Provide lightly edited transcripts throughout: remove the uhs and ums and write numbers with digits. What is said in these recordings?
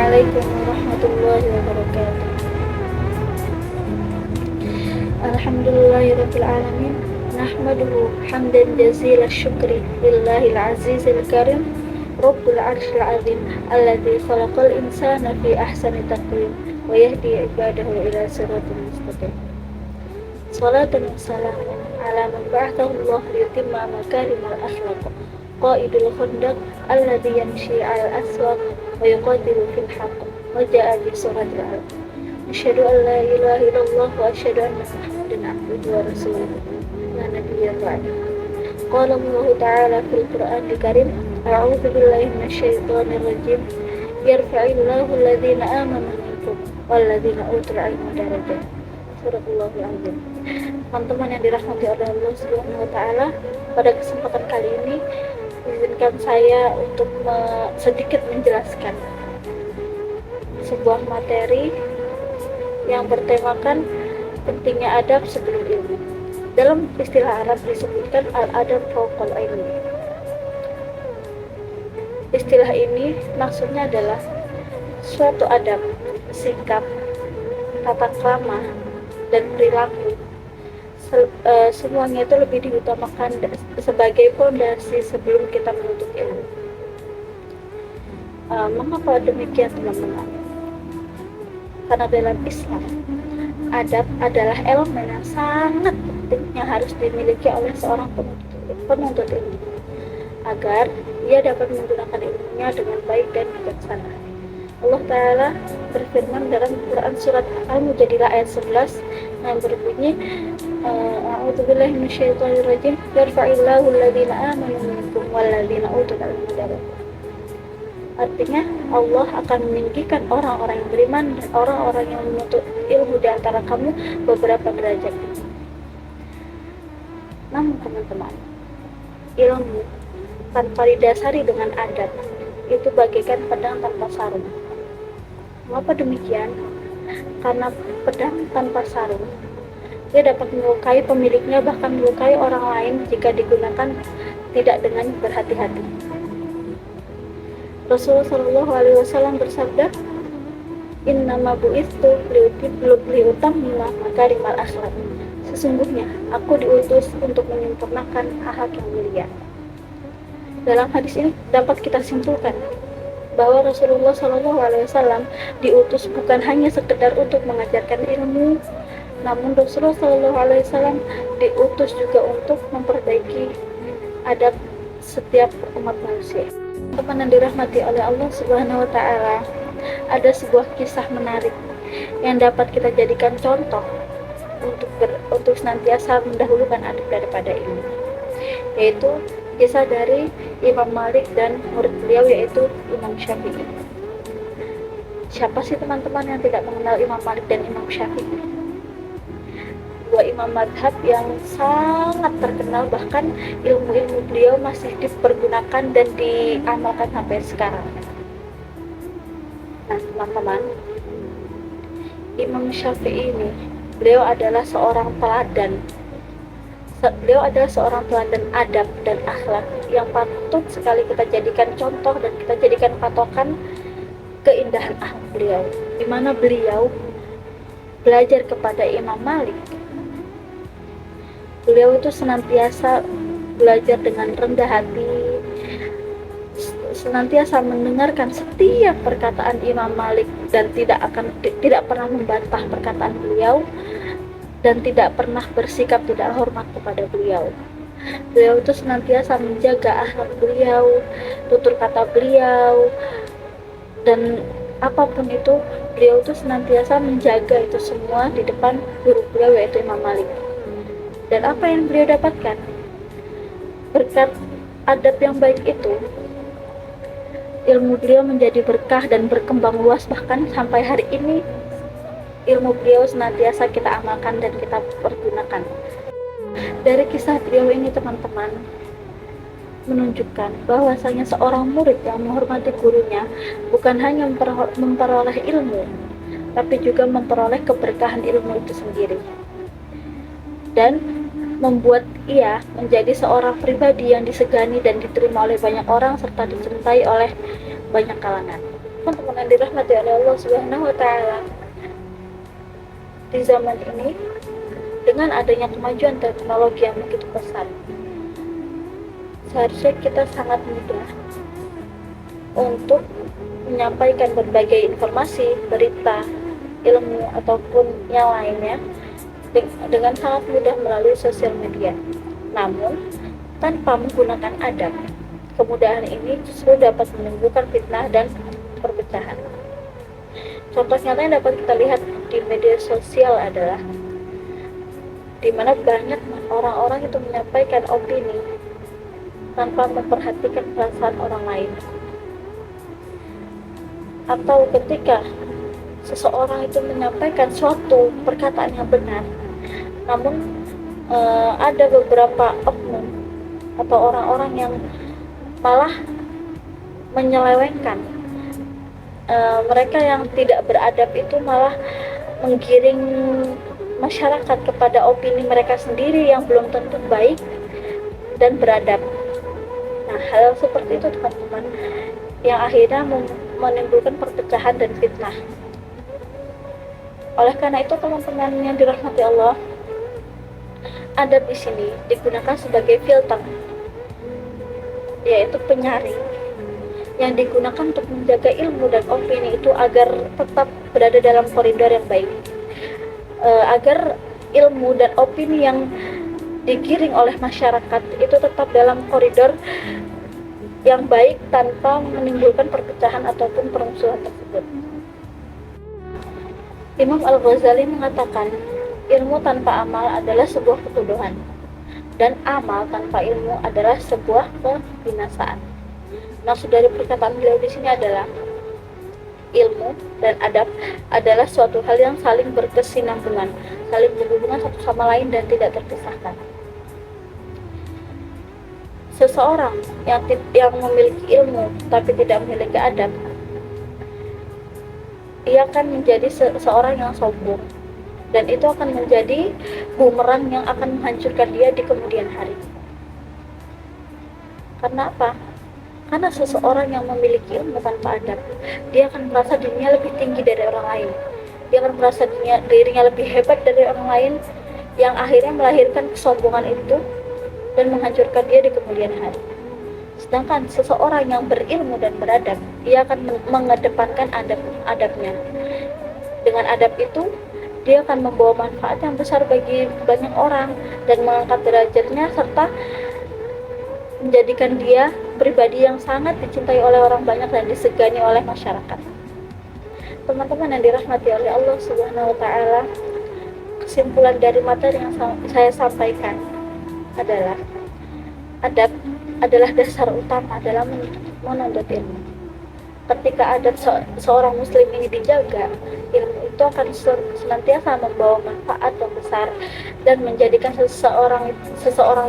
Assalamualaikum warahmatullahi wabarakatuh. Alhamdulillahirabbil alamin. Nahmaduhu hamdan jazila syukri lillahil azizil karim Rabbul arsyil azim alladzi khalaqal insana fi ahsani taqwim wa yahdi ibadahu ila siratal mustaqim. Salatan wa salamun ala man ba'athahu Allah liyutimma makarimal akhlaq qaidul khandaq alladzi yamshi 'alal aswaq wa yuqatilu fil haqq wa ja'a bi suratil alaq. Asyhadu an la ilaha illallah wa asyhadu anna Muhammadan abduhu wa rasuluh la nabiyya ba'dahu. Qala Allah ta'ala fil Qur'anil Karim, a'udzu billahi minasyaitonir rajim. Yarfa'illahu alladhina amanu minkum walladzina utul 'ilma darajat. Surahul Azim. Teman-teman yang dirahmati oleh Allah Subhanahu wa taala, pada kesempatan kali ini izinkan saya untuk sedikit menjelaskan sebuah materi yang bertemakan pentingnya adab sebelum ilmu. Dalam istilah Arab disebutkan al-adab fawqal ilmi. Istilah ini maksudnya adalah suatu adab, sikap, tata krama, dan perilaku. Semuanya itu lebih diutamakan sebagai fondasi sebelum kita menuntut ilmu. Mengapa demikian, teman-teman? Karena dalam Islam, adab adalah elemen yang sangat penting yang harus dimiliki oleh seorang penuntut ilmu agar ia dapat menggunakan ilmunya dengan baik dan bijaksana. Allah Ta'ala berfirman dalam Quran surat Al-Mujadilah ayat 11 yang berbunyi, a'udzubillahi minasyaitonir rajim, yarfa'illahu alladhina amanu minkum walladzina utul 'ilma darajat. Artinya, Allah akan meninggikan orang-orang yang beriman dan orang-orang yang menuntut ilmu di antara kamu beberapa derajat. Namun teman-teman, ilmu tanpa didasari dengan adab itu bagaikan pedang tanpa sarung. Mengapa demikian? Karena pedang tanpa sarung, dia dapat melukai pemiliknya, bahkan melukai orang lain jika digunakan tidak dengan berhati-hati. Rasulullah SAW bersabda, "Innama bu'itsu liutammima makarimal akhlaq." Sesungguhnya aku diutus untuk menyempurnakan akhlak yang mulia. Dalam hadis ini dapat kita simpulkan bahwa Rasulullah SAW diutus bukan hanya sekedar untuk mengajarkan ilmu, namun Rasulullah SAW diutus juga untuk memperbaiki adab setiap umat manusia. Teman yang dirahmati oleh Allah Subhanahu wa taala, ada sebuah kisah menarik yang dapat kita jadikan contoh untuk senantiasa mendahulukan adab daripada ilmu, yaitu kisah dari Imam Malik dan murid beliau yaitu Imam Syafi'i. Siapa sih teman-teman yang tidak mengenal Imam Malik dan Imam Syafi'i? Dua imam madhab yang sangat terkenal, bahkan ilmu-ilmu beliau masih dipergunakan dan diamalkan sampai sekarang. Nah teman-teman, Imam Syafi'i ini, beliau adalah seorang teladan. Beliau adalah seorang teladan adab dan akhlak yang patut sekali kita jadikan contoh dan kita jadikan patokan keindahan akhlak beliau, di mana beliau belajar kepada Imam Malik. Beliau itu senantiasa belajar dengan rendah hati, senantiasa mendengarkan setiap perkataan Imam Malik dan tidak pernah membantah perkataan beliau dan tidak pernah bersikap tidak hormat kepada beliau. Beliau itu senantiasa menjaga akhlak beliau, tutur kata beliau, dan apapun itu beliau itu senantiasa menjaga itu semua di depan guru beliau yaitu Imam Malik. Dan apa yang beliau dapatkan? Berkat adab yang baik itu, ilmu beliau menjadi berkah dan berkembang luas, bahkan sampai hari ini ilmu beliau senantiasa kita amalkan dan kita pergunakan. Dari kisah beliau ini teman-teman menunjukkan bahwasanya seorang murid yang menghormati gurunya bukan hanya memperoleh ilmu, tapi juga memperoleh keberkahan ilmu itu sendiri, dan membuat ia menjadi seorang pribadi yang disegani dan diterima oleh banyak orang serta dicintai oleh banyak kalangan. Teman-teman yang yang dirahmati oleh Allah Subhanahu wa taala, di zaman ini dengan adanya kemajuan teknologi yang begitu pesat, seharusnya kita sangat mudah untuk menyampaikan berbagai informasi, berita, ilmu ataupun yang lainnya dengan sangat mudah melalui sosial media. Namun, tanpa menggunakan adab, kemudahan ini justru dapat menimbulkan fitnah dan perpecahan. Contoh nyata yang dapat kita lihat di media sosial adalah di mana banyak orang-orang itu menyampaikan opini tanpa memperhatikan perasaan orang lain. Atau ketika seseorang itu menyampaikan suatu perkataan yang benar, namun ada beberapa oknum atau orang-orang yang malah menyelewengkan, mereka yang tidak beradab itu malah menggiring masyarakat kepada opini mereka sendiri yang belum tentu baik dan beradab. Nah, hal seperti itu teman-teman yang akhirnya menimbulkan perpecahan dan fitnah. Oleh karena itu teman-teman yang dirahmati Allah, adab di sini digunakan sebagai filter, yaitu penyaring yang digunakan untuk menjaga ilmu dan opini itu agar tetap berada dalam koridor yang baik, agar ilmu dan opini yang digiring oleh masyarakat itu tetap dalam koridor yang baik tanpa menimbulkan perpecahan ataupun permusuhan tersebut. Imam Al-Ghazali mengatakan, ilmu tanpa amal adalah sebuah kebodohan, dan amal tanpa ilmu adalah sebuah kebinasaan. Maksud dari perkataan beliau di sini adalah ilmu dan adab adalah suatu hal yang saling berkesinambungan, saling berhubungan satu sama lain dan tidak terpisahkan. Seseorang yang memiliki ilmu tapi tidak memiliki adab, ia akan menjadi seorang yang sombong, dan itu akan menjadi bumerang yang akan menghancurkan dia di kemudian hari. Karena apa? Karena seseorang yang memiliki ilmu tanpa adab, dia akan merasa dirinya lebih tinggi dari orang lain. Dia akan merasa dirinya lebih hebat dari orang lain, yang akhirnya melahirkan kesombongan itu dan menghancurkan dia di kemudian hari. Sedangkan seseorang yang berilmu dan beradab, dia akan mengedepankan adabnya. Dengan adab itu, dia akan membawa manfaat yang besar bagi banyak orang dan mengangkat derajatnya serta menjadikan dia pribadi yang sangat dicintai oleh orang banyak dan disegani oleh masyarakat. Teman-teman yang dirahmati oleh Allah Subhanahu wa taala, kesimpulan dari materi yang saya sampaikan adalah adab adalah dasar utama dalam menuntut ilmu. Ketika adab seorang muslim ini dijaga, ilmu itu akan senantiasa membawa manfaat yang besar dan menjadikan seseorang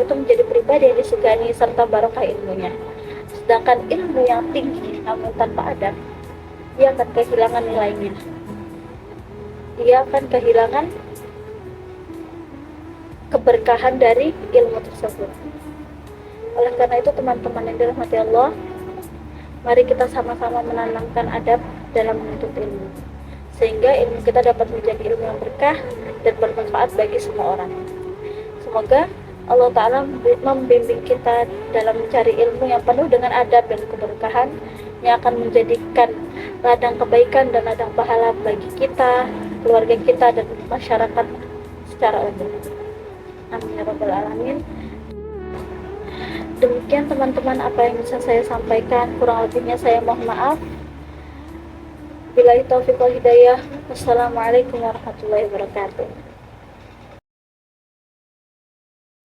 itu menjadi pribadi yang disegani serta barokah ilmunya. Sedangkan ilmu yang tinggi namun tanpa adab, ia akan kehilangan nilainya. Ia akan kehilangan keberkahan dari ilmu tersebut. Oleh karena itu teman-teman yang dirahmati Allah, mari kita sama-sama menanamkan adab dalam menuntut ilmu, sehingga ilmu kita dapat menjadi ilmu yang berkah dan bermanfaat bagi semua orang. Semoga Allah Ta'ala membimbing kita dalam mencari ilmu yang penuh dengan adab dan keberkahan, yang akan menjadikan ladang kebaikan dan ladang pahala bagi kita, keluarga kita, dan masyarakat secara umum. Amin ya rabbal alamin. Demikian teman-teman apa yang bisa saya sampaikan, kurang lebihnya saya mohon maaf. Billahi taufiq wal hidayah. Wassalamualaikum warahmatullahi wabarakatuh.